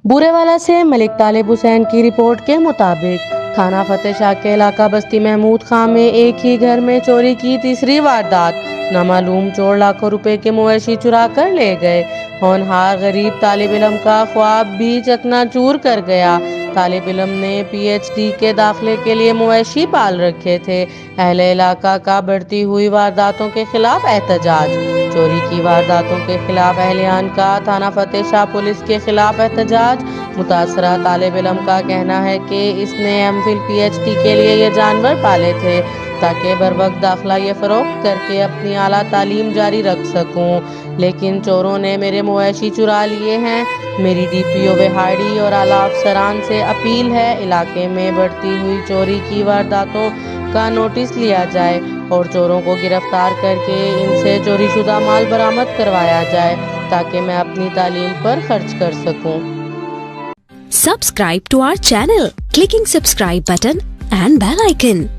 بورے سے ملک طالب حسین کی رپورٹ کے مطابق تھانہ فتح شاہ کے علاقہ بستی محمود خان میں ایک ہی گھر میں چوری کی تیسری واردات۔ نامعلوم چور لاکھوں روپے کے مویشی چرا کر لے گئے۔ ہونہار غریب طالب علم کا خواب بھی چکنا چور کر گیا۔ طالب علم نے پی ایچ ڈی کے داخلے کے لیے مویشی پال رکھے تھے۔ اہل علاقہ کا بڑھتی ہوئی وارداتوں کے خلاف احتجاج۔ چوری کی وارداتوں کے خلاف اہلیان کا تھانہ فتح شاہ پولیس کے خلاف احتجاج۔ متاثرہ طالب علم کا کہنا ہے کہ اس نے M Phil P H D کے لیے یہ جانور پالے تھے تاکہ بروقت داخلہ یہ فروخت کر کے اپنی اعلیٰ تعلیم جاری رکھ سکوں، لیکن چوروں نے میرے مویشی چرا لیے ہیں۔ میری ڈی پی او وہاڑی اور اعلیٰ افسران سے اپیل ہے علاقے میں بڑھتی ہوئی چوری کی وارداتوں کا نوٹس لیا جائے اور چوروں کو گرفتار کر کے ان سے چوری شدہ مال برآمد کروایا جائے تاکہ میں اپنی تعلیم پر خرچ کر سکوں۔ Subscribe to our channel, clicking subscribe button and bell icon.